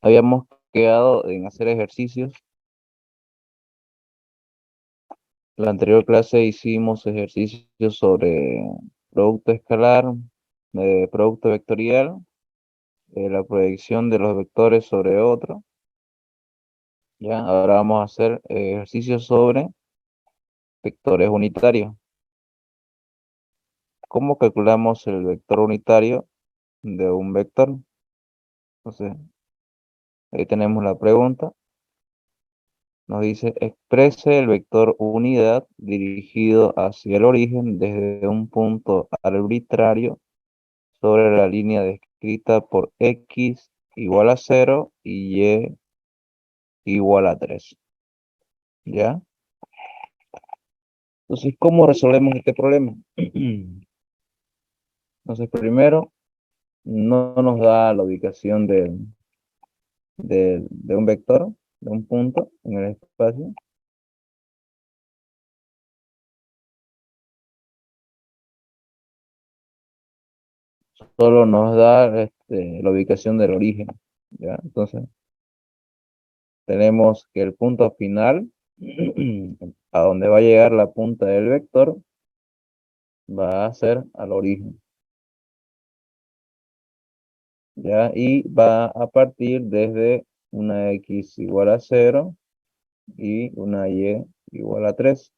Habíamos quedado en hacer ejercicios. La anterior clase hicimos ejercicios sobre producto escalar, producto vectorial, la proyección de los vectores sobre otro. Ya, ahora vamos a hacer ejercicios sobre vectores unitarios. ¿Cómo calculamos el vector unitario de un vector? Entonces, ahí tenemos la pregunta. Nos dice, exprese el vector unidad dirigido hacia el origen desde un punto arbitrario sobre la línea descrita por x igual a 0 y y igual a 3. ¿Ya? Entonces, ¿cómo resolvemos este problema? Entonces, primero, no nos da la ubicación de un vector, de un punto en el espacio. Solo nos da la ubicación del origen. ¿Ya? Entonces, tenemos que el punto final, a donde va a llegar la punta del vector, va a ser al origen. ¿Ya? Y va a partir desde una x igual a 0 y una y igual a 3.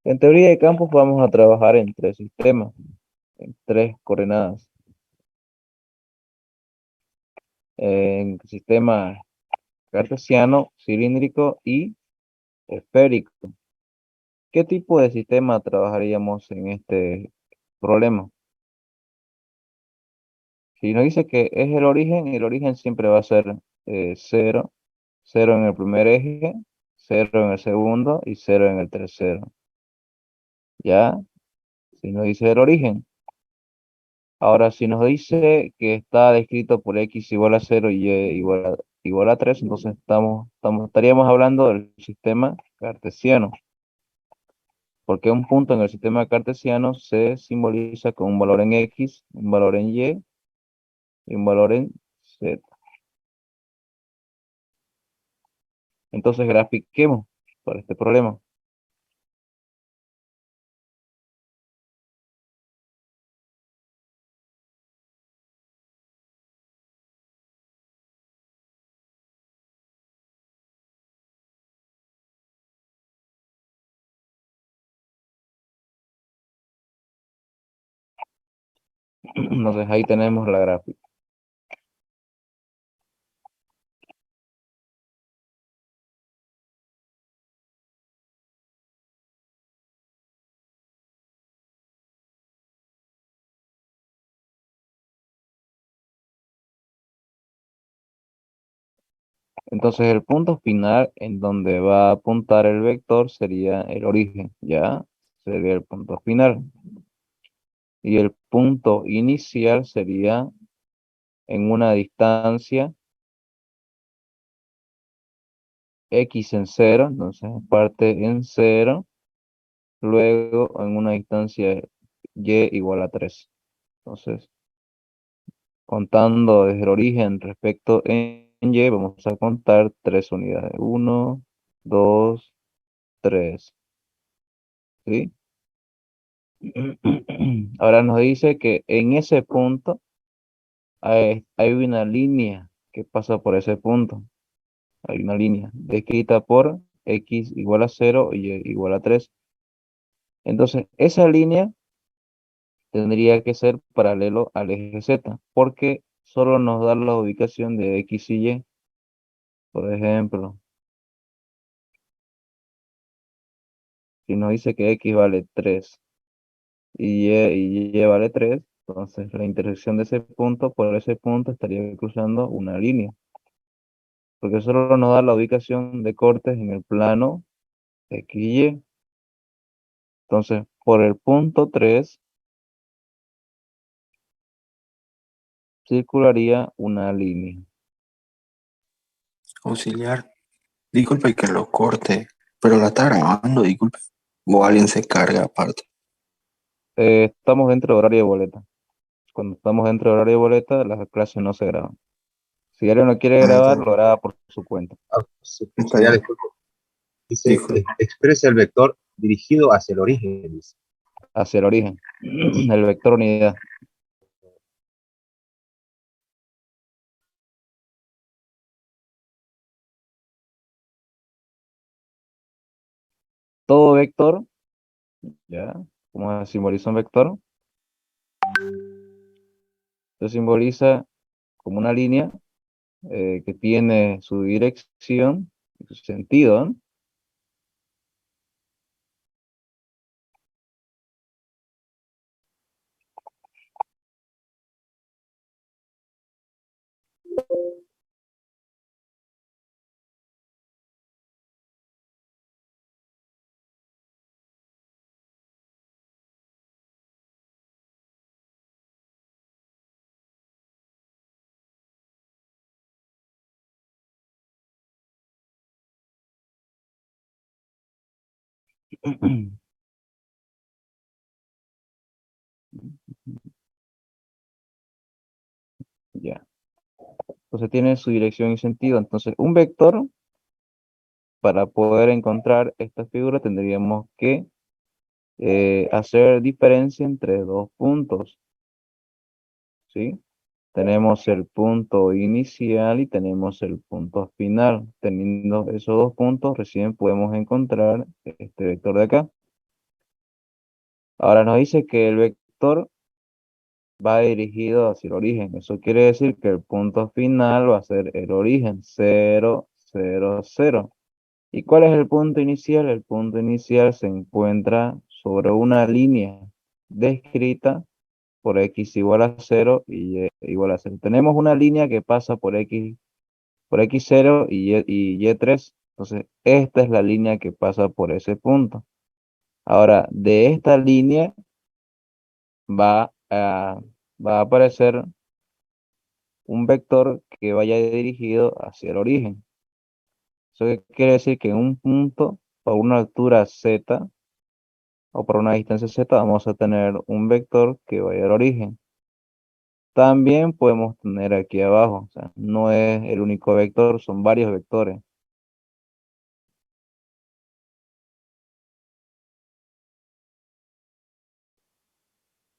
En teoría de campos vamos a trabajar en tres sistemas, en tres coordenadas. En sistema cartesiano, cilíndrico y esférico. ¿Qué tipo de sistema trabajaríamos en este problema? Si nos dice que es el origen siempre va a ser 0, 0 en el primer eje, 0 en el segundo y 0 en el tercero. ¿Ya? Si nos dice el origen. Ahora, si nos dice que está descrito por x igual a 0 y y igual a 3, entonces estaríamos hablando del sistema cartesiano. Porque un punto en el sistema cartesiano se simboliza con un valor en x, un valor en y un valor en z. Entonces grafiquemos para este problema. Entonces ahí tenemos la gráfica. Entonces el punto final en donde va a apuntar el vector sería el origen, ¿ya? Sería el punto final. Y el punto inicial sería en una distancia x en 0, entonces parte en 0, luego en una distancia y igual a 3. Entonces, contando desde el origen respecto en y, vamos a contar 3 unidades. 1, 2, 3. ¿Sí? Ahora nos dice que en ese punto hay una línea que pasa por ese punto. Hay una línea descrita por x igual a 0 y y igual a 3. Entonces, esa línea tendría que ser paralelo al eje z, porque solo nos da la ubicación de x y y. Por ejemplo, si nos dice que x vale 3 y y vale 3, entonces la intersección de ese punto por ese punto estaría cruzando una línea, porque solo nos da la ubicación de cortes en el plano x y y. Entonces, por el punto 3 circularía una línea. Auxiliar, disculpe que lo corte, pero la está grabando, disculpe. O alguien se carga aparte. Estamos dentro de horario de boleta. Cuando estamos dentro del horario de boleta, las clases no se graban. Si alguien lo quiere Ah, grabar, ya. lo graba por su cuenta, Ya Está, disculpo. Dice, disculpe. expresa el vector dirigido hacia el origen. Dice. hacia el origen, el vector unidad. Todo vector, ¿ya? ¿Cómo se simboliza un vector? Se simboliza como una línea que tiene su dirección, su sentido, ¿no? Ya. Entonces tiene su dirección y sentido. Entonces, un vector, para poder encontrar esta figura, tendríamos que hacer diferencia entre dos puntos, ¿sí? Tenemos el punto inicial y tenemos el punto final. Teniendo esos dos puntos, recién podemos encontrar este vector de acá. Ahora nos dice que el vector va dirigido hacia el origen. Eso quiere decir que el punto final va a ser el origen, 0, 0, 0. ¿Y cuál es el punto inicial? El punto inicial se encuentra sobre una línea descrita por x igual a 0 y y igual a 0. Tenemos una línea que pasa por x0 y y3. Entonces, esta es la línea que pasa por ese punto. Ahora, de esta línea va a, va a aparecer un vector que vaya dirigido hacia el origen. Eso quiere decir que en un punto, por una altura z, o por una distancia z, vamos a tener un vector que vaya al origen. También podemos tener aquí abajo, o sea, no es el único vector, son varios vectores.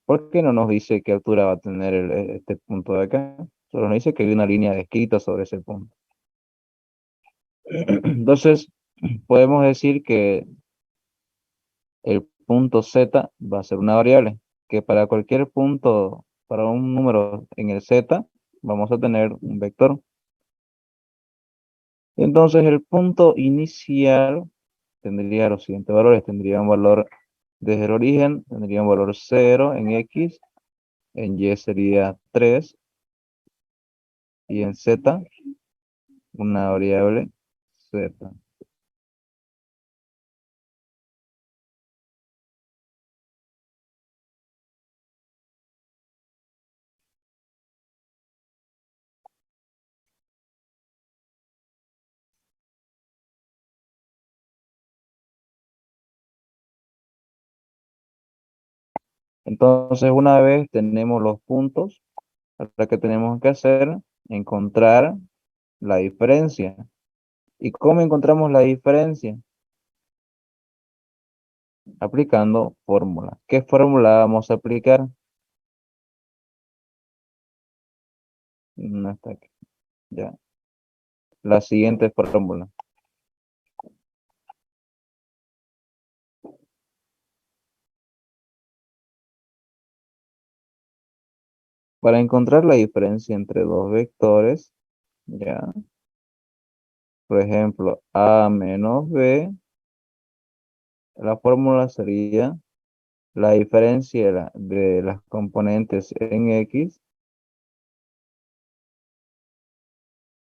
¿Por qué no nos dice qué altura va a tener este punto de acá? Solo nos dice que hay una línea descrita sobre ese punto. Entonces, podemos decir que el punto z va a ser una variable, que para cualquier punto, para un número en el z, vamos a tener un vector. Entonces, el punto inicial tendría los siguientes valores. Tendría un valor desde el origen, tendría un valor 0 en x, en y sería 3, y en z, una variable z. Entonces, una vez tenemos los puntos, ahora que tenemos que hacer, encontrar la diferencia. ¿Y cómo encontramos la diferencia? Aplicando fórmula. ¿Qué fórmula vamos a aplicar? No está aquí. Ya. La siguiente fórmula. Para encontrar la diferencia entre dos vectores, ya. Por ejemplo, a menos b, la fórmula sería la diferencia de las componentes en x,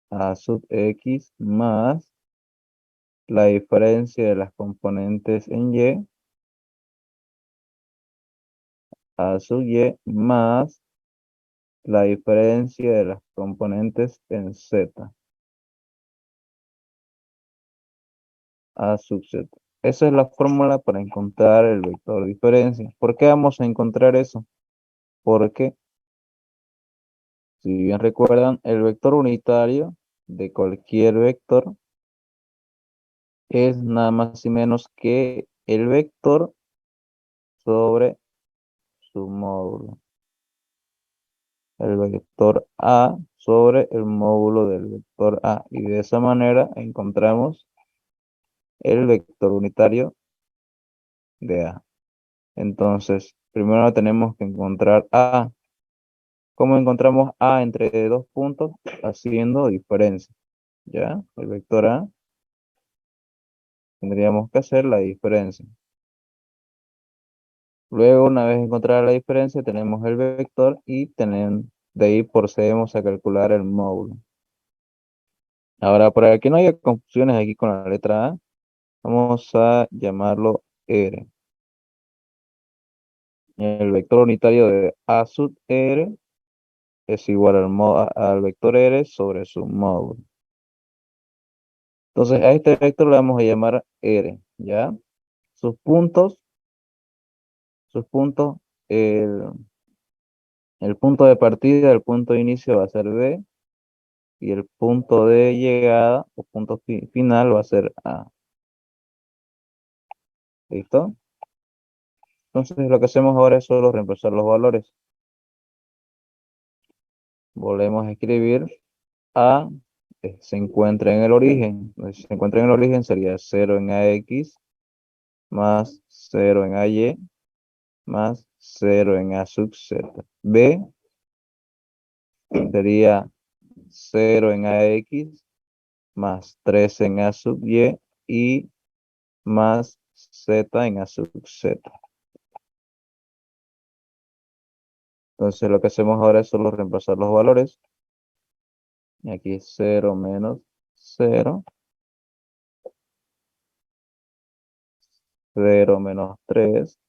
a sub x, más la diferencia de las componentes en y, a sub y, más la diferencia de las componentes en z, a sub z. Esa es la fórmula para encontrar el vector diferencia. ¿Por qué vamos a encontrar eso? Porque Si bien recuerdan, el vector unitario de cualquier vector es nada más y menos que el vector sobre su módulo. El vector A sobre el módulo del vector A. Y de esa manera encontramos el vector unitario de A. Entonces, primero tenemos que encontrar A. ¿Cómo encontramos A entre dos puntos? Haciendo diferencia. ¿Ya? El vector A. Tendríamos que hacer la diferencia. Luego, una vez encontrada la diferencia, tenemos el vector y de ahí procedemos a calcular el módulo. Ahora, para que no haya confusiones aquí con la letra A, vamos a llamarlo R. El vector unitario de A sub R es igual al vector R sobre su módulo. Entonces, a este vector le vamos a llamar R, ¿ya? Sus puntos, sus puntos, el, el punto de partida, el punto de inicio va a ser B, y el punto de llegada o punto final va a ser A. ¿Listo? Entonces, lo que hacemos ahora es solo reemplazar los valores. Volvemos a escribir A, se encuentra en el origen. Si se encuentra en el origen sería 0 en AX más 0 en AY más 0 en A sub Z. B sería 0 en AX más 3 en A sub y más Z en A sub Z. Entonces lo que hacemos ahora es solo reemplazar los valores. Y aquí 0 menos 0, 0 menos 3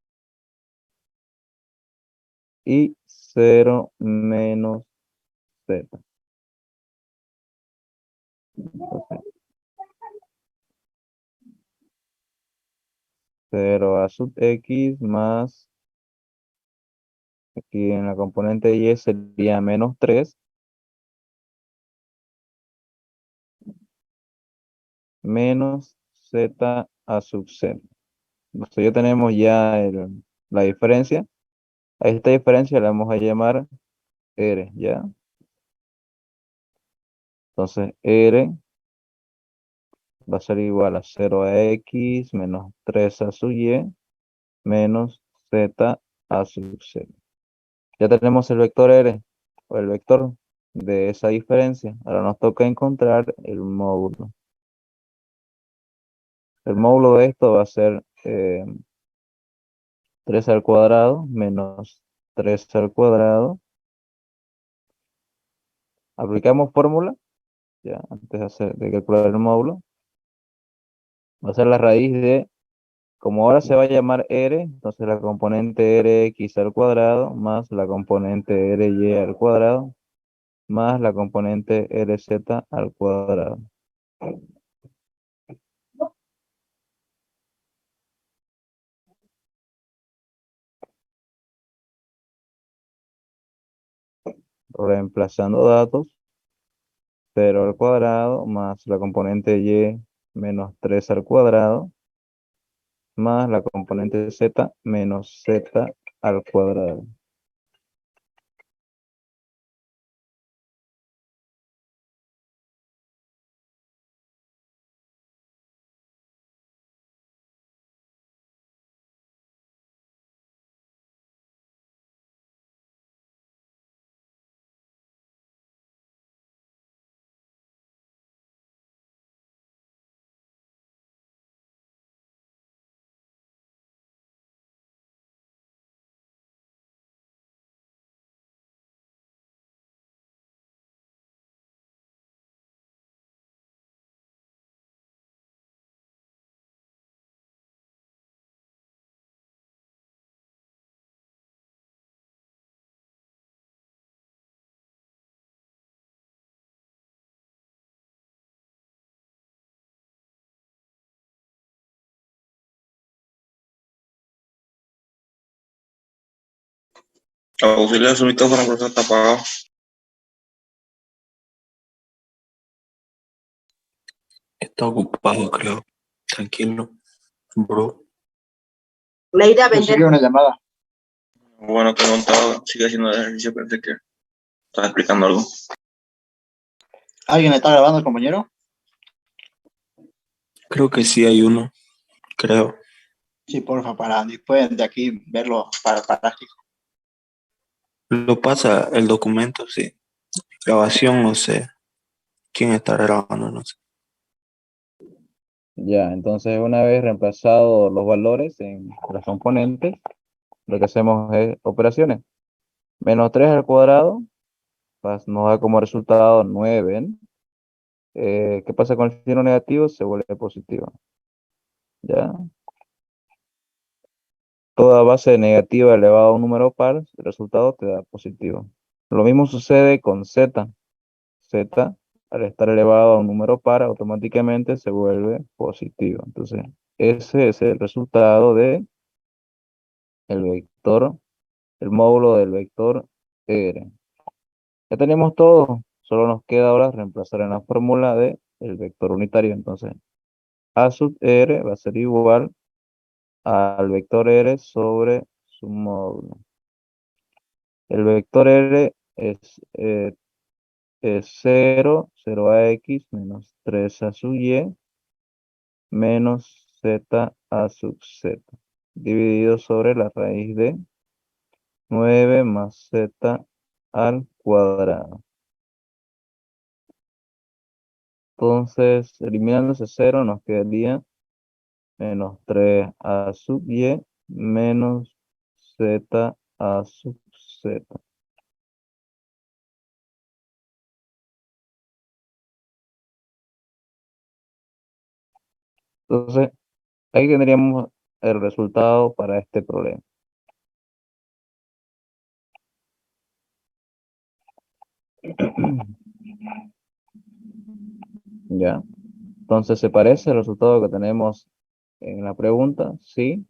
y 0 menos Z. 0 a sub X más, aquí en la componente Y sería menos 3 menos Z a sub Z. Entonces ya tenemos ya la diferencia. A esta diferencia la vamos a llamar R, ¿ya? Entonces R va a ser igual a 0 a X menos 3 a sub Y menos Z a sub Z. Ya tenemos el vector R, o el vector de esa diferencia. Ahora nos toca encontrar el módulo. El módulo de esto va a ser 3 al cuadrado menos 3 al cuadrado. Aplicamos fórmula, ya, antes de calcular el módulo. Va a ser la raíz de, como ahora se va a llamar R, entonces la componente Rx al cuadrado más la componente Ry al cuadrado más la componente Rz al cuadrado. Reemplazando datos, 0 al cuadrado más la componente y menos 3 al cuadrado más la componente z menos z al cuadrado. Auxiliar, su micrófono, profesor, está apagado. Está ocupado, creo. Tranquilo, bro. La idea Yo vender. seguí una llamada. Bueno, preguntado, sigue haciendo el ejercicio, parece que estás explicando algo. ¿Alguien está grabando, compañero? Creo que sí hay uno, creo. Sí, porfa, para después de aquí verlo para práctica. Lo pasa el documento, sí. Grabación, no sé. ¿Quién está grabando? No sé. Ya, entonces una vez reemplazados los valores en los componentes, lo que hacemos es operaciones. Menos 3 al cuadrado nos da como resultado 9. ¿Qué pasa con el signo negativo? Se vuelve positivo. ¿Ya? Toda base negativa elevada a un número par, el resultado te da positivo. Lo mismo sucede con z. Z, al estar elevado a un número par, automáticamente se vuelve positivo. Entonces, ese es el resultado de el vector, el módulo del vector R. Ya tenemos todo, solo nos queda ahora reemplazar en la fórmula de el vector unitario. Entonces, A sub R va a ser igual al vector R sobre su módulo. El vector R es 0, 0 a x menos 3 a sub y menos z a sub z, dividido sobre la raíz de 9 más z al cuadrado. Entonces, eliminando ese 0, nos quedaría menos 3 a sub y menos z a sub z. Entonces, ahí tendríamos el resultado para este problema. Ya. Entonces, ¿se parece el resultado que tenemos en la pregunta? Sí,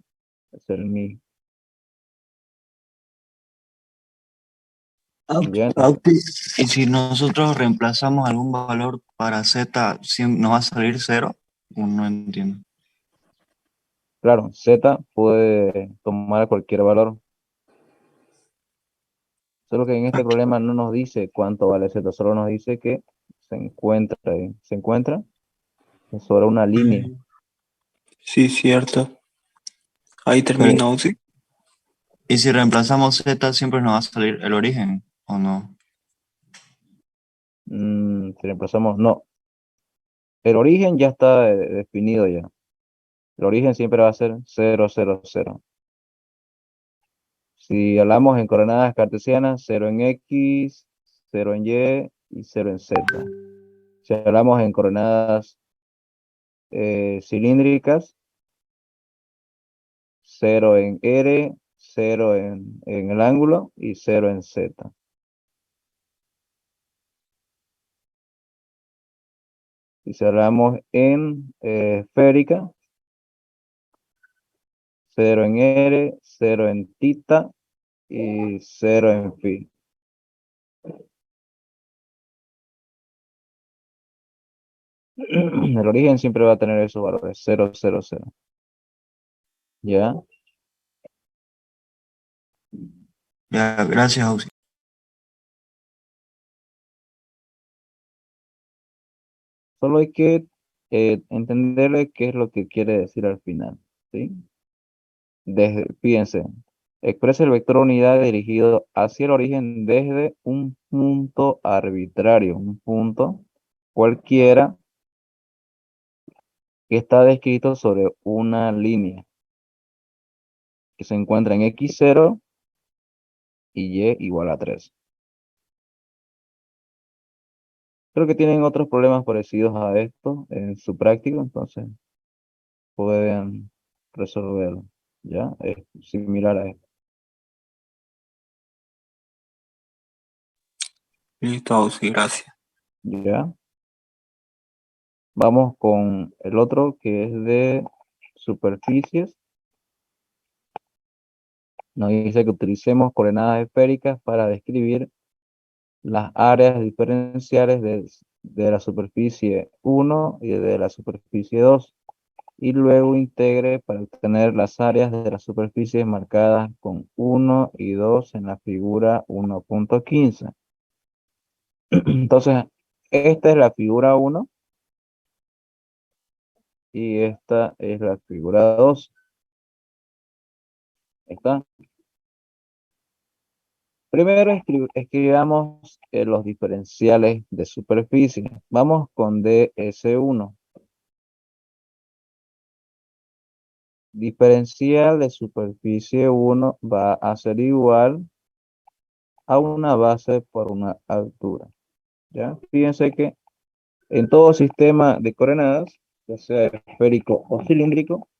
es el mismo. Ya, Auti, y si nosotros reemplazamos algún valor para z, ¿nos va a salir cero? No entiendo. claro, z puede tomar cualquier valor. Solo que en este problema no nos dice cuánto vale z, solo nos dice que se encuentra ahí. Se encuentra sobre una línea. Sí, cierto. Ahí termina, Pero, sí. ¿y si reemplazamos z, siempre nos va a salir el origen, o no? Si reemplazamos, no. El origen ya está definido ya. El origen siempre va a ser 0, 0, 0. Si hablamos en coordenadas cartesianas, 0 en x, 0 en y y 0 en z. Si hablamos en coordenadas cilíndricas, 0 en R, 0 en el ángulo y 0 en Z. Y si hablamos en esférica, 0 en R, 0 en tita y 0 en phi. El origen siempre va a tener esos valores, 0, 0, 0. ¿Ya? Ya, gracias, Auxi. Solo hay que entenderle qué es lo que quiere decir al final. ¿Sí? Fíjense, expresa el vector unidad dirigido hacia el origen desde un punto arbitrario, un punto cualquiera que está descrito sobre una línea que se encuentra en x0 y y igual a 3. Creo que tienen otros problemas parecidos a esto en su práctica, entonces pueden resolverlo. ¿Ya? Es similar a esto. Listo, sí, gracias. ¿Ya? Vamos con el otro que es de superficies. Nos dice que utilicemos coordenadas esféricas para describir las áreas diferenciales de la superficie 1 y de la superficie 2. Y luego integre para obtener las áreas de las superficies marcadas con 1 y 2 en la figura 1.15. Entonces, esta es la figura 1 y esta es la figura 2. ¿Está? Primero escribamos los diferenciales de superficie. Vamos con DS1. Diferencial de superficie 1 va a ser igual a una base por una altura. ¿Ya? Fíjense que en todo sistema de coordenadas, ya sea esférico o cilíndrico,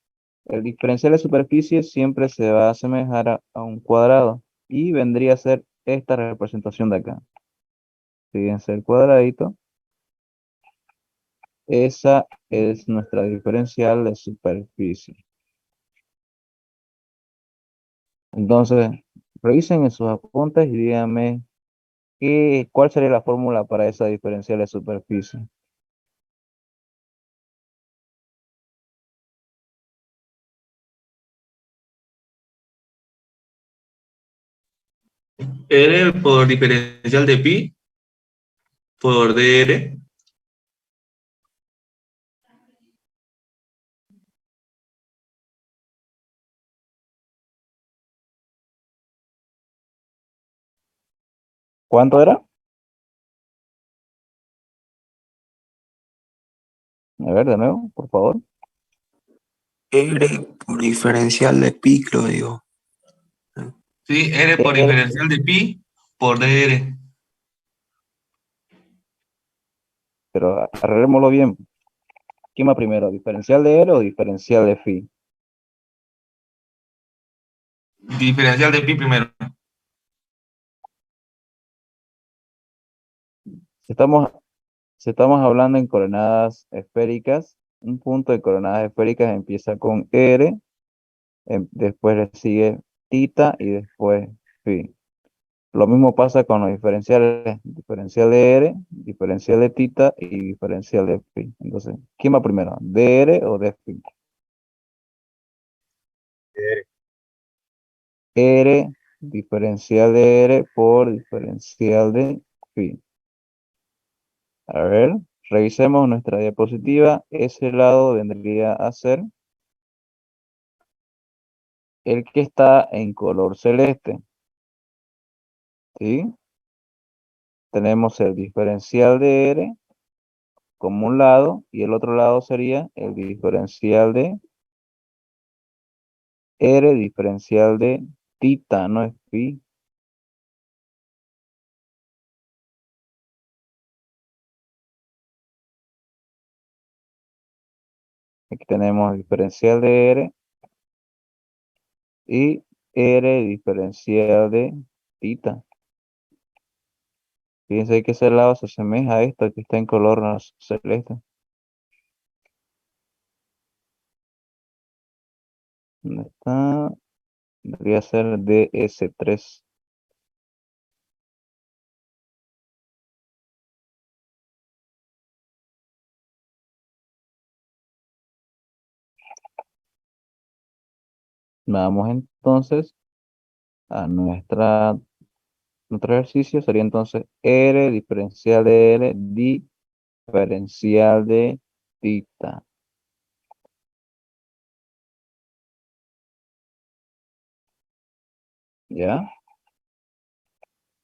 el diferencial de superficie siempre se va a asemejar a un cuadrado y vendría a ser esta representación de acá. Fíjense el cuadradito. Esa es nuestra diferencial de superficie. Entonces, revisen en sus apuntes y díganme cuál sería la fórmula para esa diferencial de superficie. R por diferencial de pi por dr. ¿Cuánto era? A ver, de nuevo, por favor. R por diferencial de pi, lo digo. Sí, R por R, diferencial de pi por dr. pero arreglémoslo bien. ¿Quién va primero? ¿Diferencial de R o diferencial de phi? Diferencial de pi primero. Si estamos hablando en coordenadas esféricas, un punto de coordenadas esféricas empieza con R, después le sigue tita y después phi. Lo mismo pasa con los diferenciales, diferencial de R, diferencial de tita y diferencial de phi. Entonces, ¿quién va primero? ¿DR o de phi? R, diferencial de R por diferencial de phi. A ver, revisemos nuestra diapositiva. Ese lado vendría a ser el que está en color celeste. ¿Sí? Tenemos el diferencial de R como un lado y el otro lado sería el diferencial de R, diferencial de tita, no es phi. Aquí tenemos diferencial de R y R diferencial de tita. Fíjense que ese lado se asemeja a esto que está en color celeste. ¿Dónde está? Debería ser DS3. Vamos entonces a nuestro ejercicio. Sería entonces R diferencial de R diferencial de tita. ¿Ya?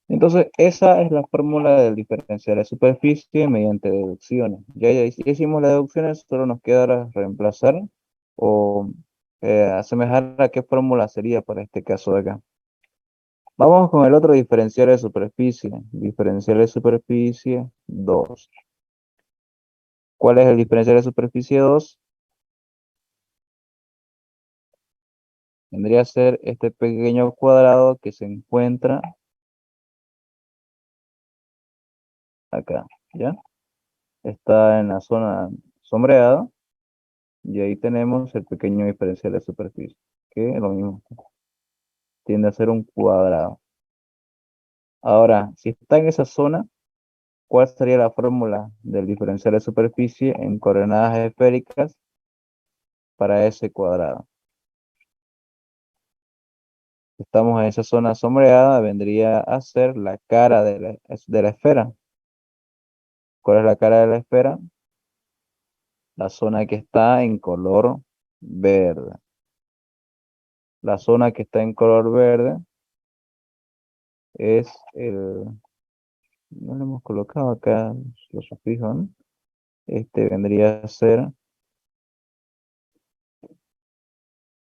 Entonces, esa es la fórmula del diferencial de superficie mediante deducciones. Ya hicimos las deducciones, solo nos queda ahora reemplazar o asemejar a qué fórmula sería para este caso de acá. Vamos con el otro diferencial de superficie. Diferencial de superficie 2. ¿Cuál es el diferencial de superficie 2? Vendría a ser este pequeño cuadrado que se encuentra acá, ¿ya? Está en la zona sombreada y ahí tenemos el pequeño diferencial de superficie, que es lo mismo, tiende a ser un cuadrado. Ahora, si está en esa zona, ¿cuál sería la fórmula del diferencial de superficie en coordenadas esféricas para ese cuadrado? Estamos en esa zona sombreada, vendría a ser la cara de la esfera. ¿Cuál es la cara de la esfera? La zona que está en color verde. La zona que está en color verde es no lo hemos colocado acá los sufijos, ¿no? Vendría a ser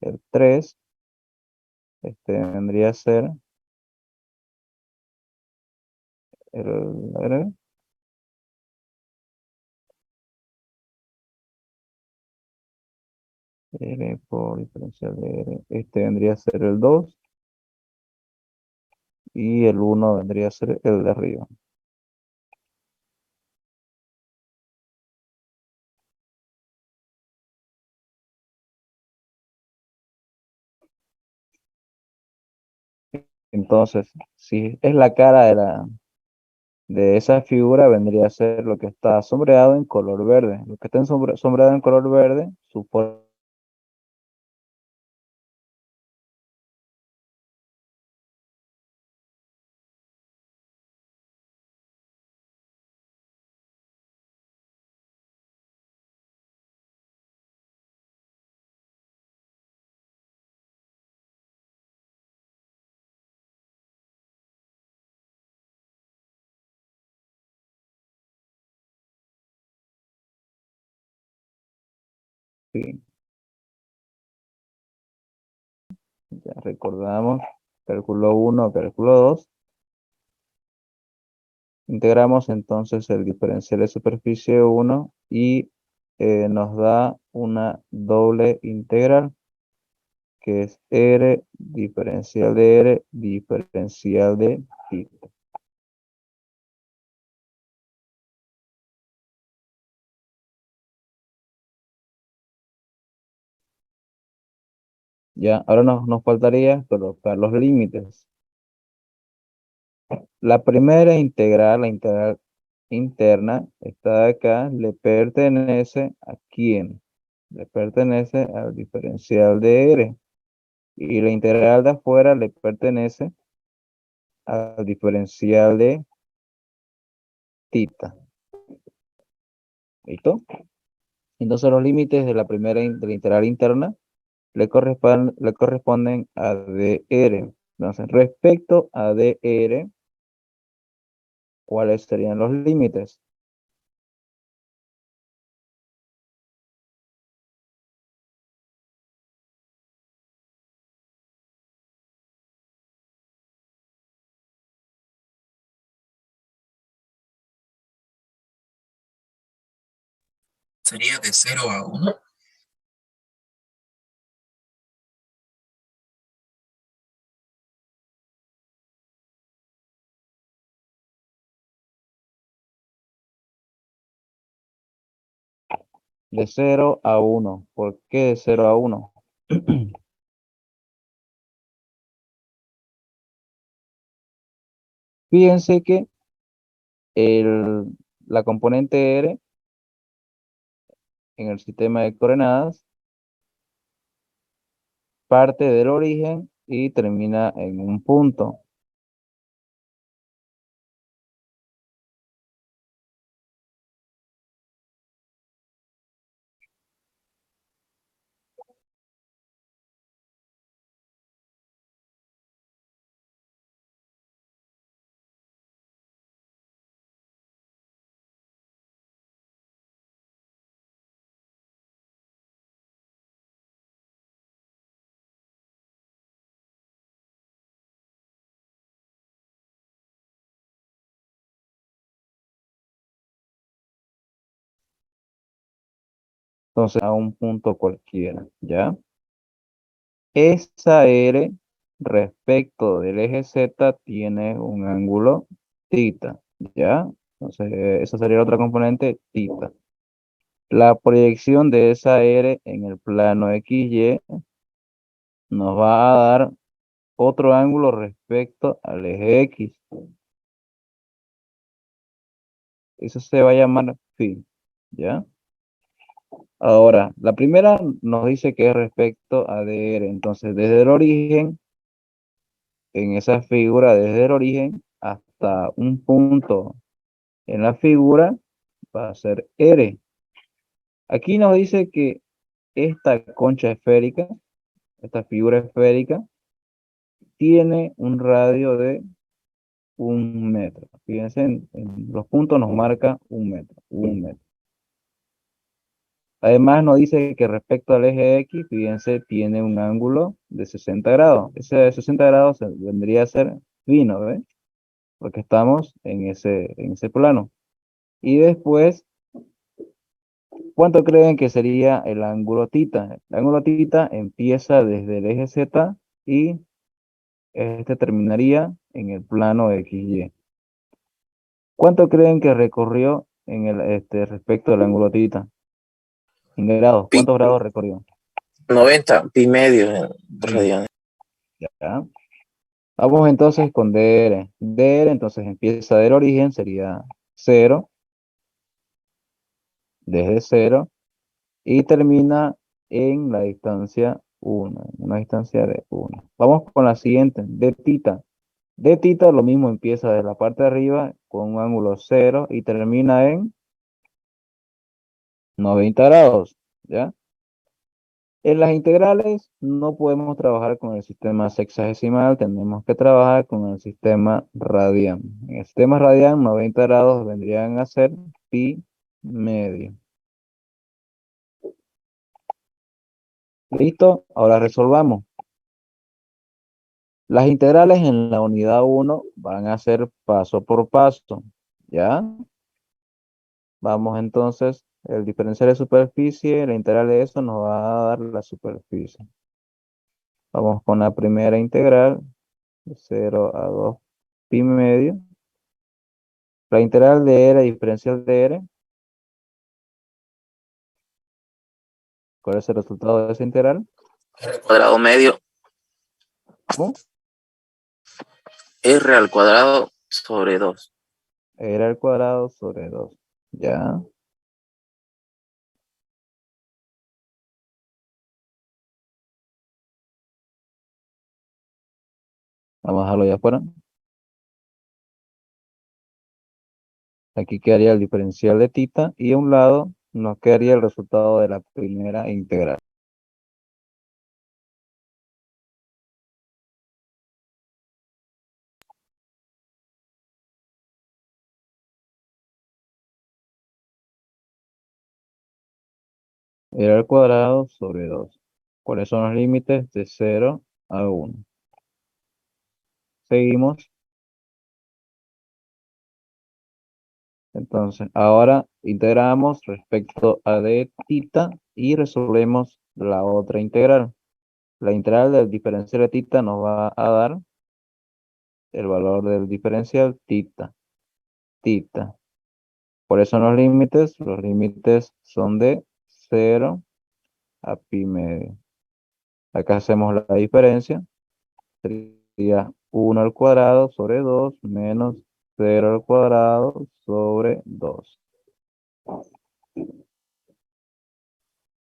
el 3. Vendría a ser a ver, R por diferencial de R. Vendría a ser el 2 y el 1 vendría a ser el de arriba. Entonces, si es la cara de esa figura, vendría a ser lo que está sombreado en color verde. Lo que está sombreado en color verde, su forma sí, ya recordamos, cálculo 1, cálculo 2. Integramos entonces el diferencial de superficie 1 y nos da una doble integral, que es R, diferencial de θ. Ya, ahora nos faltaría colocar los límites. La primera integral, la integral interna, está de acá, le pertenece ¿a quién? Le pertenece al diferencial de R. Y la integral de afuera le pertenece al diferencial de θ. ¿Listo? Entonces los límites de de la integral interna le corresponden a dr. Entonces, respecto a dr, ¿cuáles serían los límites? Sería de 0 a 1. De 0 a 1. ¿Por qué de 0 a 1? Fíjense que la componente R en el sistema de coordenadas parte del origen y termina en un punto. Entonces, a un punto cualquiera, ¿ya? Esa R respecto del eje Z tiene un ángulo θ, ¿ya? Entonces, esa sería la otra componente, θ. La proyección de esa R en el plano XY nos va a dar otro ángulo respecto al eje X. Eso se va a llamar phi, ¿ya? Ahora, la primera nos dice que es respecto a DR. Entonces, desde el origen, en esa figura, desde el origen hasta un punto en la figura, va a ser R. Aquí nos dice que esta concha esférica, esta figura esférica, tiene un radio de 1 metro. Fíjense, en los puntos nos marca 1 metro, 1 metro. Además nos dice que respecto al eje X, fíjense, tiene un ángulo de 60 grados. Ese de 60 grados vendría a ser fino, ¿ves? Porque estamos en ese plano. Y después, ¿cuánto creen que sería el ángulo tita? El ángulo tita empieza desde el eje Z y este terminaría en el plano XY. ¿Cuánto creen que recorrió en respecto al ángulo tita? En grados, Pi, ¿cuántos grados recorrió? 90, pi medio en radianes. Ya. Vamos entonces con DR. DR entonces empieza del origen, sería 0, desde 0, y termina en la distancia 1, en una distancia de 1. Vamos con la siguiente, de tita. De tita lo mismo, empieza de la parte de arriba con un ángulo 0 y termina en 90 grados, ¿ya? En las integrales no podemos trabajar con el sistema sexagesimal, tenemos que trabajar con el sistema radian. En el sistema radian, 90 grados vendrían a ser pi medio. ¿Listo? Ahora resolvamos. Las integrales en la unidad 1 van a ser paso por paso, ¿ya? Vamos entonces, el diferencial de superficie, la integral de eso nos va a dar la superficie. Vamos con la primera integral, de 0 a 2 pi medio. La integral de R, diferencial de R. ¿Cuál es el resultado de esa integral? R cuadrado medio, ¿Cómo? R al cuadrado sobre 2. R al cuadrado sobre 2. ¿Ya? Vamos a dejarlo ya afuera. Aquí quedaría el diferencial de tita y a un lado nos quedaría el resultado de la primera integral. R al cuadrado sobre 2. ¿Cuáles son los límites? De 0 a 1. Seguimos. Entonces, ahora integramos respecto a d tita y resolvemos la otra integral. La integral del diferencial de tita nos va a dar el valor del diferencial tita. Por eso los límites son de 0 a pi medio. Acá hacemos la diferencia. Sería 1 al cuadrado sobre 2 menos 0 al cuadrado sobre 2.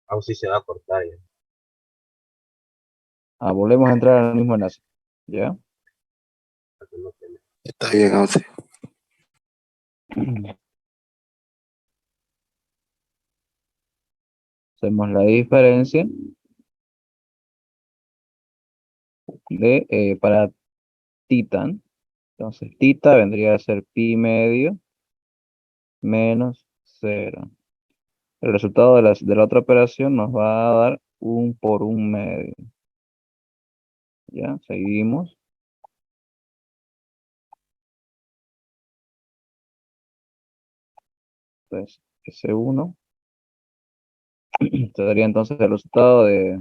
Aún sí se va a cortar ya. Volvemos a entrar al mismo enlace. ¿Ya? Hasta no tener. Está bien, Ausi. Hacemos la diferencia para tita. Entonces, tita vendría a ser pi medio menos 0. El resultado de la otra operación nos va a dar 1 por 1 medio. Ya, seguimos. Entonces, S1. Te daría entonces el resultado de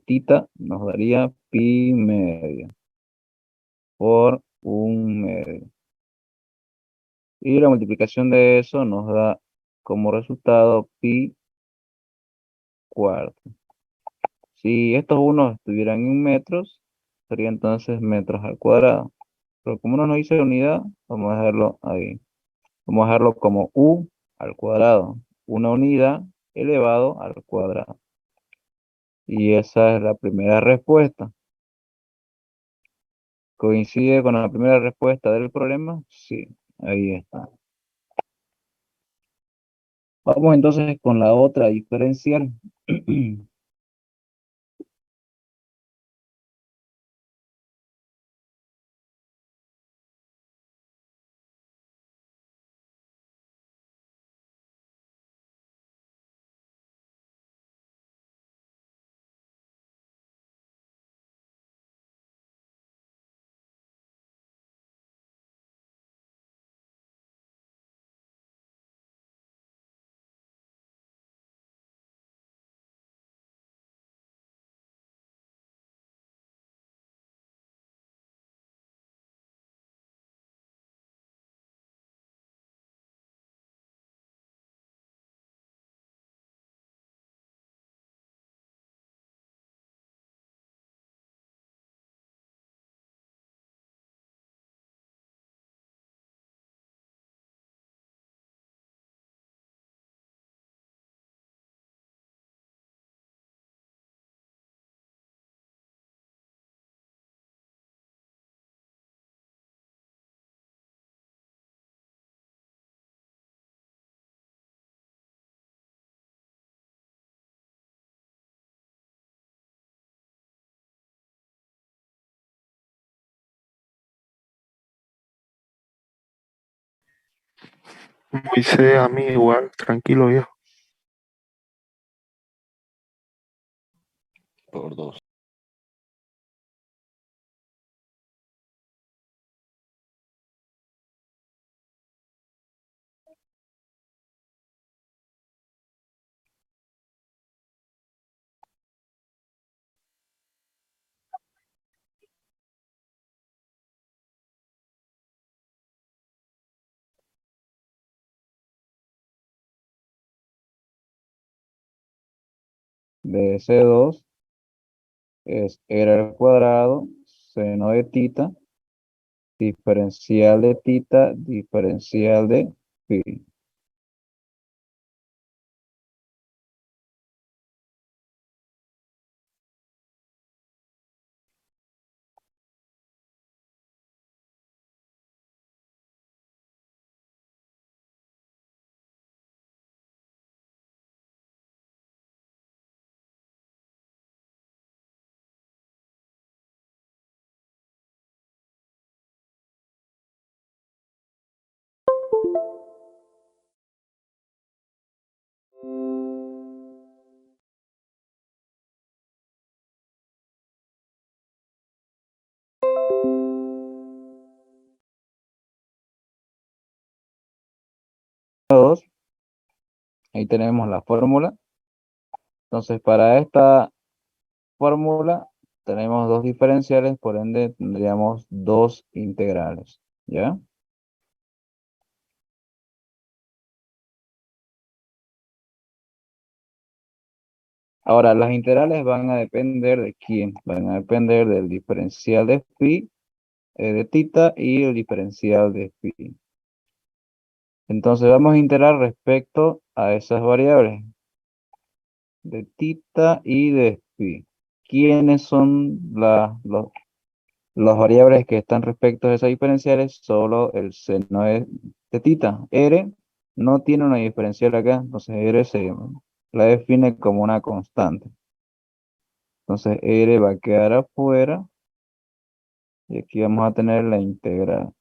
tita, nos daría pi medio por 1 medio. Y la multiplicación de eso nos da como resultado pi cuarto. Si estos unos estuvieran en metros, sería entonces metros al cuadrado. Pero como no nos dice unidad, vamos a dejarlo ahí. Vamos a dejarlo como u al cuadrado. Una unidad elevado al cuadrado. Y esa es la primera respuesta. ¿Coincide con la primera respuesta del problema? Sí, ahí está. Vamos entonces con la otra diferencial. Moisés, a mí igual, tranquilo viejo. Por 2. De C2 era al cuadrado, seno de tita, diferencial de tita, diferencial de phi. Dos, ahí tenemos la fórmula. Entonces, para esta fórmula tenemos dos diferenciales, por ende tendríamos dos integrales, ¿ya? Ahora, las integrales van a depender de quién, van a depender del diferencial de phi, de tita y el diferencial de phi. Entonces vamos a integrar respecto a esas variables de tita y de phi. ¿Quiénes son las variables que están respecto a esas diferenciales? Solo el seno de tita. R no tiene una diferencial acá, entonces R se la define como una constante. Entonces R va a quedar afuera y aquí vamos a tener la integral.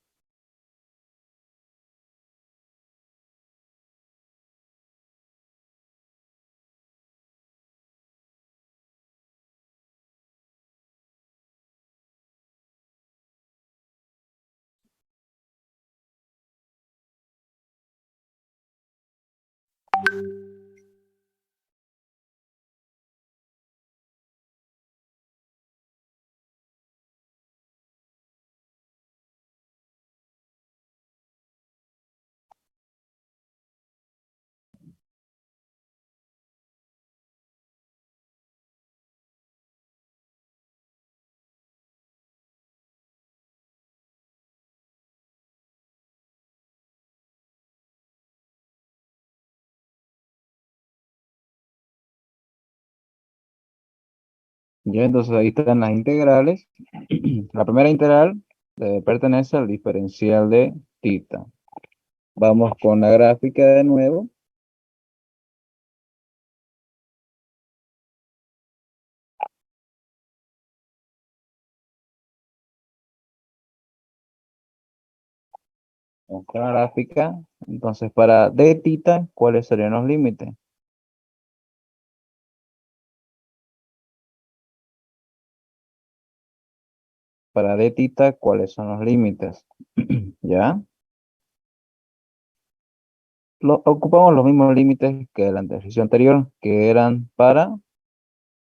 Ya, entonces ahí están las integrales. La primera integral pertenece al diferencial de tita. Vamos con la gráfica de nuevo. Vamos con la gráfica. Entonces, para d tita, ¿cuáles serían los límites? Para d tita, ¿cuáles son los límites? ¿Ya? Ocupamos los mismos límites que el ejercicio anterior, que eran para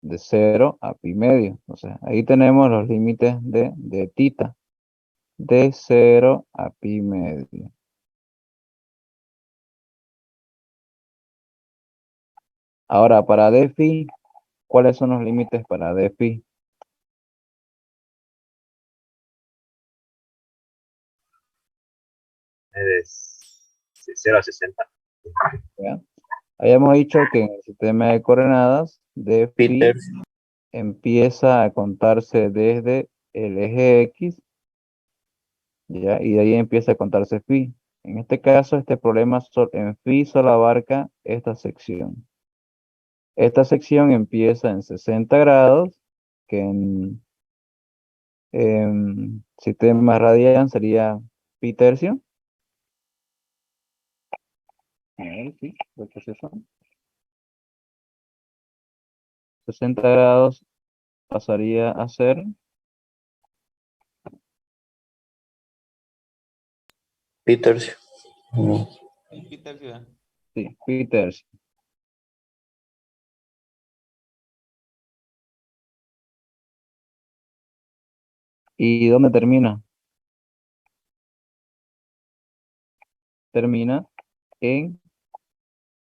de 0 a pi medio. O sea, ahí tenemos los límites de tita. De 0 a pi medio. Ahora, para d phi, ¿cuáles son los límites para d phi? Es de 0 a 60. ¿Ya? Habíamos dicho que en el sistema de coordenadas, d phi Peter, empieza a contarse desde el eje X, ¿ya? Y de ahí empieza a contarse phi. En este caso, este problema en phi solo abarca esta sección. Esta sección empieza en 60 grados, que en sistema radial sería pi tercio. Sí, creo que es eso. 60 grados pasaría a ser, Peter. sí, pi tercio. ¿Y dónde termina? Termina en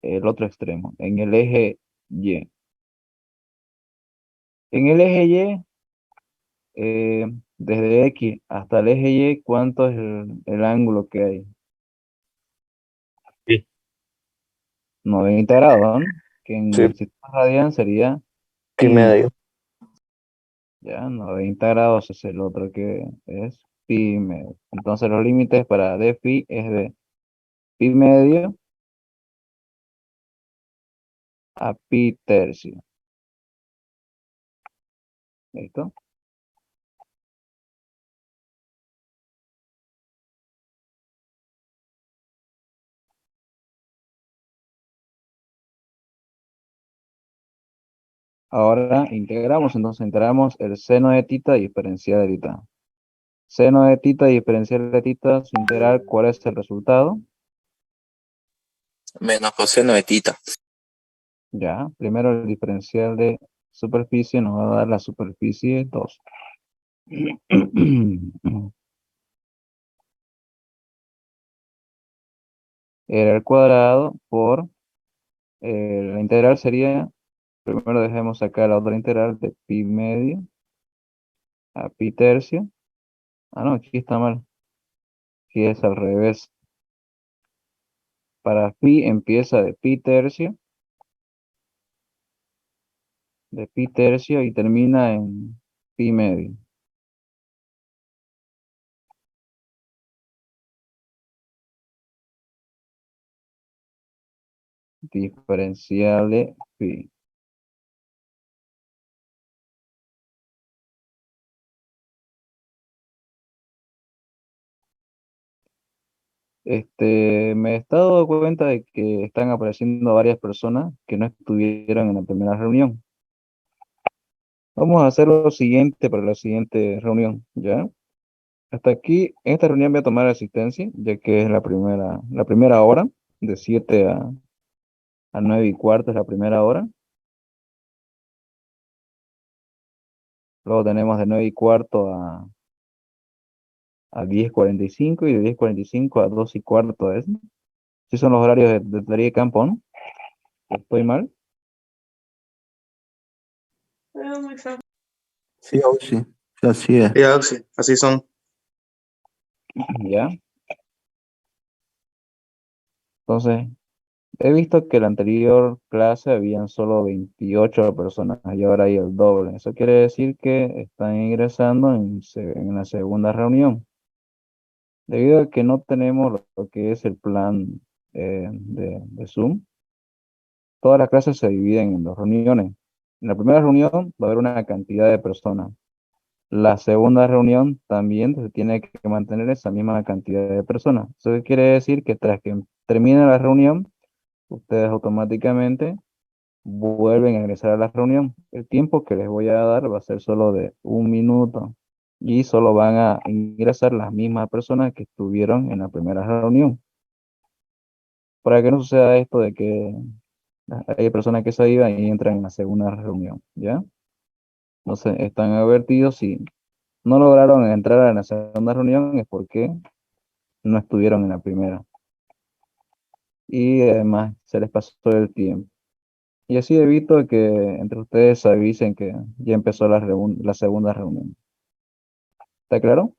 el otro extremo, en el eje Y. En el eje Y, desde X hasta el eje Y, ¿cuánto es el ángulo que hay? Sí. 90 grados, ¿no? Que en Sí. el sistema radial sería Pi medio. ya, 90 grados es el otro que es pi medio. Entonces los límites para d phi es de pi medio a pi tercio. ¿Listo? Ahora integramos el seno de tita diferencial de tita. Seno de tita diferencial de tita, su integral, ¿cuál es el resultado? Menos coseno de tita. Ya, primero el diferencial de superficie nos va a dar la superficie 2. Era el cuadrado por, la integral sería, primero dejemos acá la otra integral de pi medio a pi tercio. Ah, no, aquí está mal. Aquí es al revés. Para pi empieza de pi tercio y termina en pi medio. Diferencial de pi. Me he dado cuenta de que están apareciendo varias personas que no estuvieron en la primera reunión. Vamos a hacer lo siguiente para la siguiente reunión, ¿ya? Hasta aquí, en esta reunión voy a tomar asistencia, ya que es la primera hora, de 7 a 9 y cuarto es la primera hora. Luego tenemos de 9 y cuarto a 10:45 y de 10:45 a 2 y cuarto es. Sí son los horarios de teoría de campo, ¿no? ¿Estoy mal? Sí, sí, así es. Ya, sí, así son. Ya. Entonces, He visto que en la anterior clase habían solo 28 personas y ahora hay el doble. Eso quiere decir que están ingresando en la segunda reunión. Debido a que no tenemos lo que es el plan de Zoom, todas las clases se dividen en dos reuniones. En la primera reunión va a haber una cantidad de personas. La segunda reunión también se tiene que mantener esa misma cantidad de personas. Eso quiere decir que tras que termine la reunión, ustedes automáticamente vuelven a ingresar a la reunión. El tiempo que les voy a dar va a ser solo de 1 minuto y solo van a ingresar las mismas personas que estuvieron en la primera reunión. Para que no suceda esto de que hay personas que se iban y entran en la segunda reunión, ¿ya? Entonces están advertidos si no lograron entrar en la segunda reunión es porque no estuvieron en la primera. Y además se les pasó el tiempo. Y así evito que entre ustedes avisen que ya empezó la segunda reunión. ¿Está claro?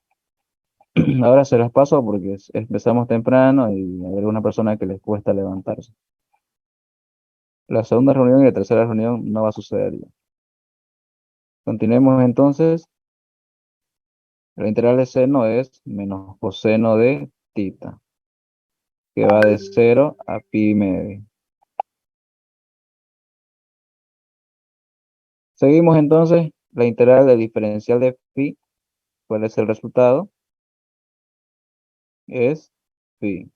Ahora se las paso porque empezamos temprano y hay alguna persona que les cuesta levantarse. La segunda reunión y la tercera reunión no va a suceder ya. Continuemos entonces. La integral de seno es menos coseno de tita, que va de 0 a pi medio. Seguimos entonces la integral del diferencial de phi. ¿Cuál es el resultado? Es phi,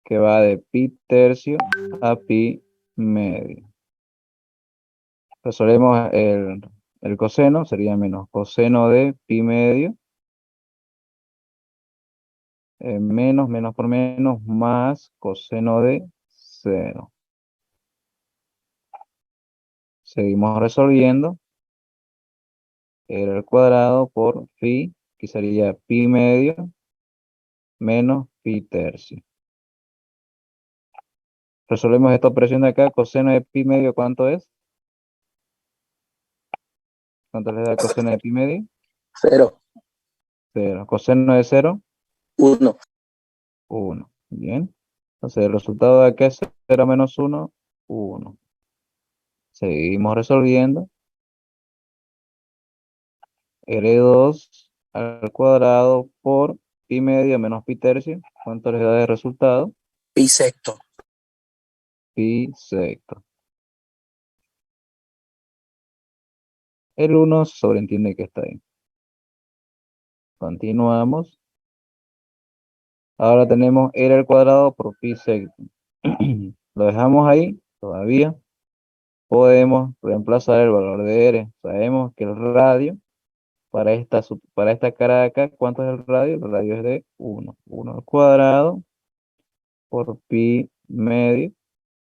que va de pi tercio a pi medio. Resolvemos el coseno, sería menos coseno de pi medio, menos por menos, más coseno de 0. Seguimos resolviendo. Era el cuadrado por phi, que sería pi medio, menos pi tercio. Resolvemos esta operación de acá, coseno de pi medio, ¿cuánto es? ¿Cuánto le da coseno de pi medio? 0, 0. Coseno de 0, 1. 1. Bien. Entonces el resultado de acá es 0 menos 1, 1. Seguimos resolviendo. R2 al cuadrado por pi medio menos pi tercio. ¿Cuánto les da de resultado? Pi sexto. Pi sexto. El 1 sobreentiende que está ahí. Continuamos. Ahora tenemos R al cuadrado por pi sexto. Lo dejamos ahí, todavía. Podemos reemplazar el valor de R. Sabemos que el radio, para esta cara de acá, ¿cuánto es el radio? El radio es de 1. 1 al cuadrado por pi medio.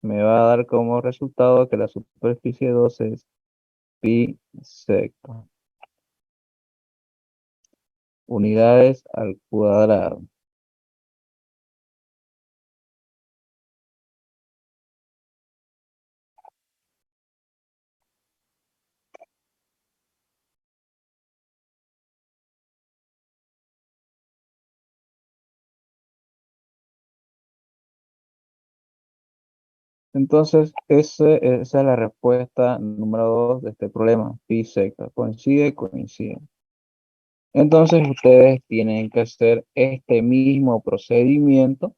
Me va a dar como resultado que la superficie 2 es pi sexto. Unidades al cuadrado. Entonces, esa es la respuesta número 2 de este problema. Pi sexto. Coincide, coincide. Entonces, ustedes tienen que hacer este mismo procedimiento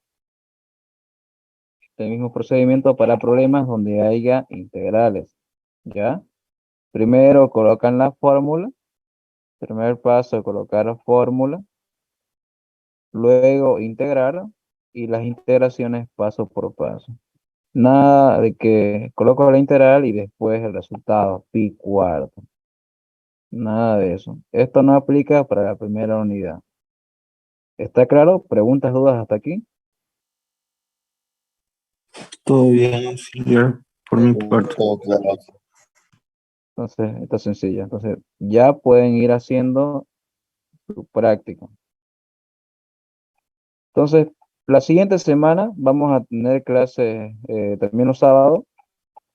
para problemas donde haya integrales. ¿Ya? Primero colocan la fórmula. Primer paso, colocar fórmula. Luego integrar. Y las integraciones paso por paso. Nada de que coloco la integral y después el resultado, pi cuarto. Nada de eso. Esto no aplica para la primera unidad. ¿Está claro? ¿Preguntas, dudas hasta aquí? Todo bien, auxiliar, por mi parte. Todo claro. Entonces, está sencilla. Entonces, ya pueden ir haciendo su práctica. Entonces, la siguiente semana vamos a tener clases también los sábados.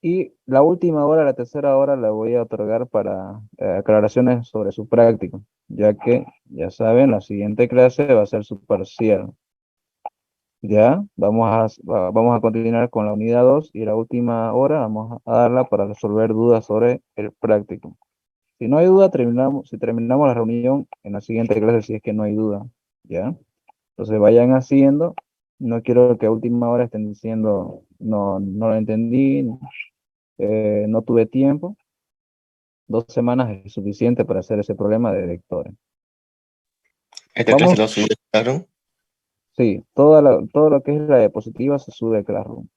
Y la última hora, la tercera hora, la voy a otorgar para aclaraciones sobre su práctica, ya que, ya saben, la siguiente clase va a ser su parcial. Ya, vamos a continuar con la unidad 2 y la última hora vamos a darla para resolver dudas sobre el práctico. Si no hay duda, si terminamos la reunión en la siguiente clase, si es que no hay duda, ¿ya? Entonces vayan haciendo, no quiero que a última hora estén diciendo, no lo entendí, no tuve tiempo. 2 semanas es suficiente para hacer ese problema de vectores. ¿Esta Vamos, clase lo subtitularon? sí, todo lo que es la diapositiva se sube a Classroom.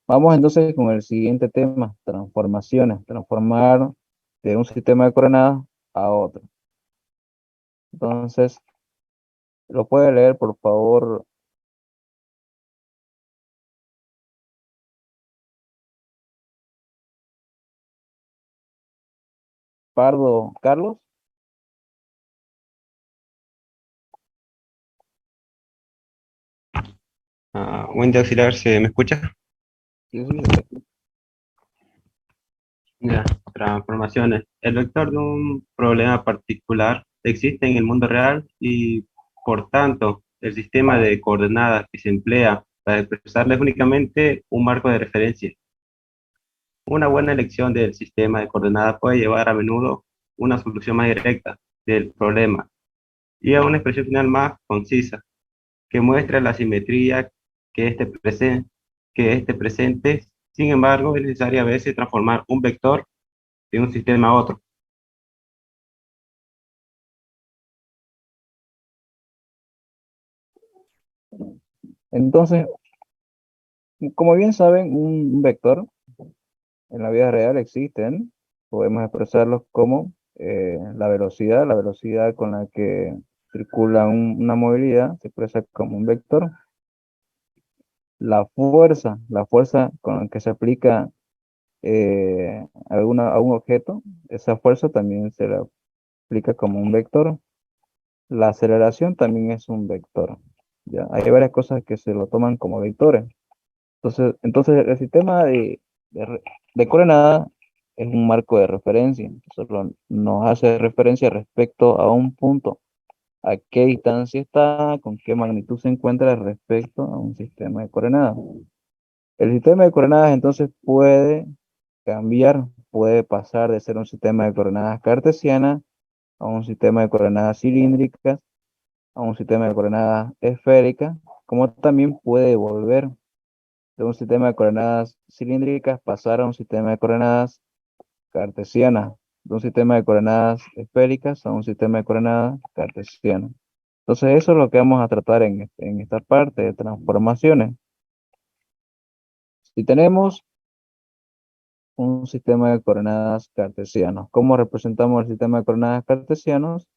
Vamos entonces con el siguiente tema, transformaciones, transformar de un sistema de coordenadas a otro. Entonces, ¿lo puede leer, por favor? Pardo, Carlos. Buen día, auxiliar, ¿se me escucha? Sí, sí, Ya, transformaciones. El vector de un problema particular existe en el mundo real y, por tanto, el sistema de coordenadas que se emplea para expresarlo es únicamente un marco de referencia. Una buena elección del sistema de coordenadas puede llevar a menudo una solución más directa del problema y a una expresión final más concisa, que muestra la simetría que este presente. Sin embargo, es necesario a veces transformar un vector de un sistema a otro. Entonces, como bien saben, un vector en la vida real existen. Podemos expresarlos como la velocidad con la que circula una movilidad, se expresa como un vector. La fuerza con la que se aplica a un objeto, esa fuerza también se la aplica como un vector. La aceleración también es un vector. ¿Ya? Hay varias cosas que se lo toman como vectores. Entonces el sistema de coordenadas es un marco de referencia. Solo nos hace referencia respecto a un punto, a qué distancia está, con qué magnitud se encuentra respecto a un sistema de coordenadas. El sistema de coordenadas entonces puede cambiar, puede pasar de ser un sistema de coordenadas cartesianas a un sistema de coordenadas cilíndricas, a un sistema de coordenadas esféricas, como también puede volver de un sistema de coordenadas cilíndricas pasar a un sistema de coordenadas cartesianas, de un sistema de coordenadas esféricas a un sistema de coordenadas cartesianas. Entonces eso es lo que vamos a tratar en esta parte de transformaciones. Si tenemos un sistema de coordenadas cartesianos, ¿cómo representamos el sistema de coordenadas cartesianos?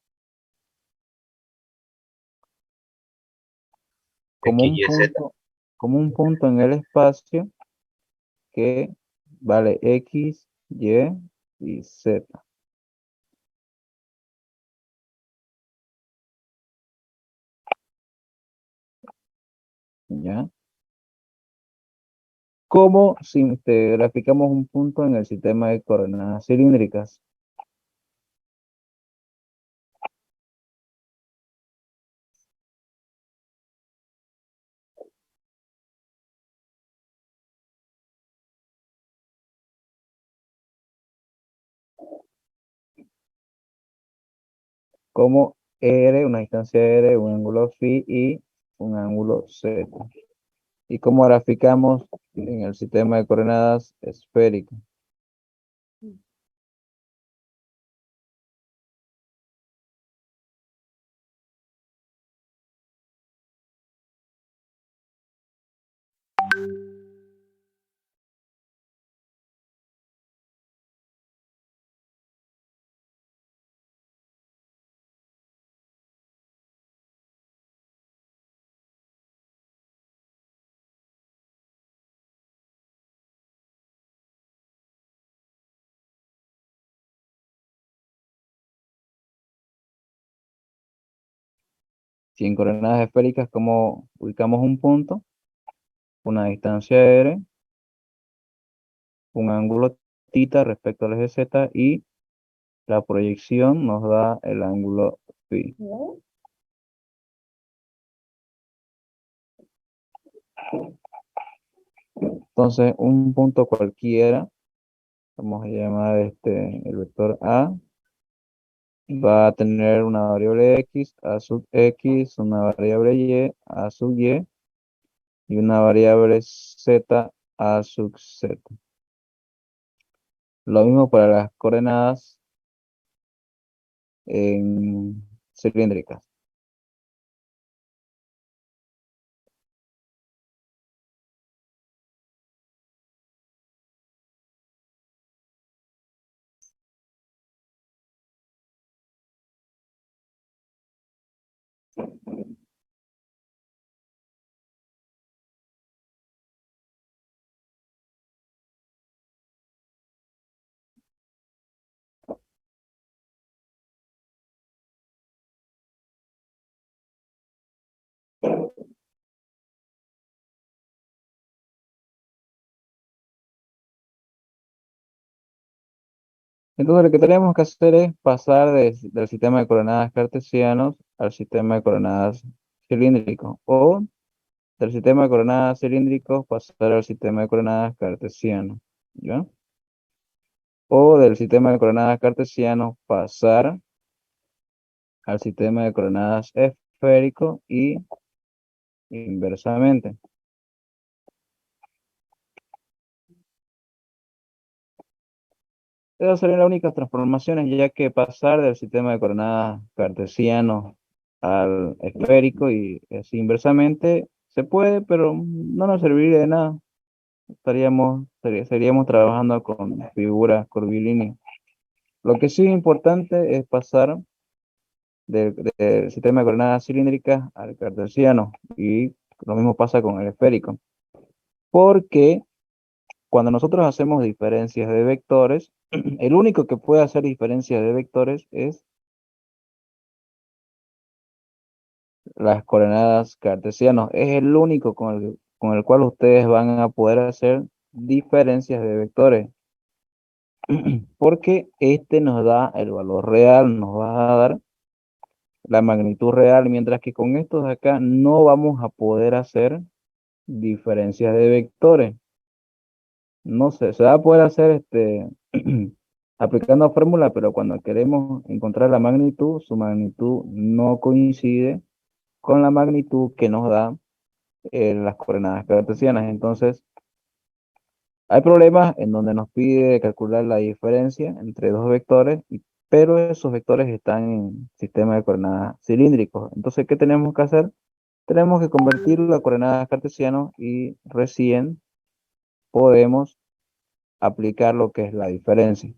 Como X, un Y, Z. punto, como un punto en el espacio que vale X, y Z. ¿Ya? ¿Cómo si graficamos un punto en el sistema de coordenadas cilíndricas? Como R, una distancia R, un ángulo phi y un ángulo Z. ¿Y cómo graficamos en el sistema de coordenadas esférico? Si en coordenadas esféricas, ¿cómo ubicamos un punto? Una distancia R, un ángulo θ respecto al eje Z y la proyección nos da el ángulo phi. Entonces, un punto cualquiera, vamos a llamar el vector A, va a tener una variable X, A sub X, una variable Y, A sub y una variable Z, A sub Z. Lo mismo para las coordenadas cilíndricas. Entonces lo que tenemos que hacer es pasar del sistema de coordenadas cartesianos al sistema de coordenadas cilíndrico, o del sistema de coordenadas cilíndricos pasar al sistema de coordenadas cartesiano, ¿ya? O del sistema de coordenadas cartesiano pasar al sistema de coordenadas esférico y inversamente. Esas serían las únicas transformaciones, ya que pasar del sistema de coordenadas cartesiano al esférico y así inversamente se puede, pero no nos serviría de nada. Seríamos trabajando con figuras curvilíneas. Lo que sí es importante es pasar del sistema de coordenadas cilíndricas al cartesiano, y lo mismo pasa con el esférico. Porque cuando nosotros hacemos diferencias de vectores, el único que puede hacer diferencias de vectores es las coordenadas cartesianas. Es el único con el cual ustedes van a poder hacer diferencias de vectores. Porque este nos da el valor real, nos va a dar la magnitud real, mientras que con estos de acá no vamos a poder hacer diferencias de vectores. No sé, se va a poder hacer aplicando fórmula, pero cuando queremos encontrar la magnitud, su magnitud no coincide con la magnitud que nos da las coordenadas cartesianas. Entonces, hay problemas en donde nos pide calcular la diferencia entre dos vectores, pero esos vectores están en sistema de coordenadas cilíndricos. Entonces, ¿qué tenemos que hacer? Tenemos que convertirlo a coordenadas cartesianas y recién podemos aplicar lo que es la diferencia.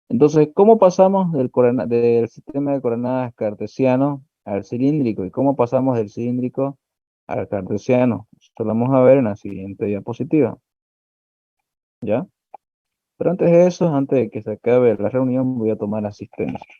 Entonces, ¿cómo pasamos del sistema de coordenadas cartesiano al cilíndrico? ¿Y cómo pasamos del cilíndrico al cartesiano? Esto lo vamos a ver en la siguiente diapositiva. ¿Ya? Pero antes de eso, antes de que se acabe la reunión, voy a tomar asistencia.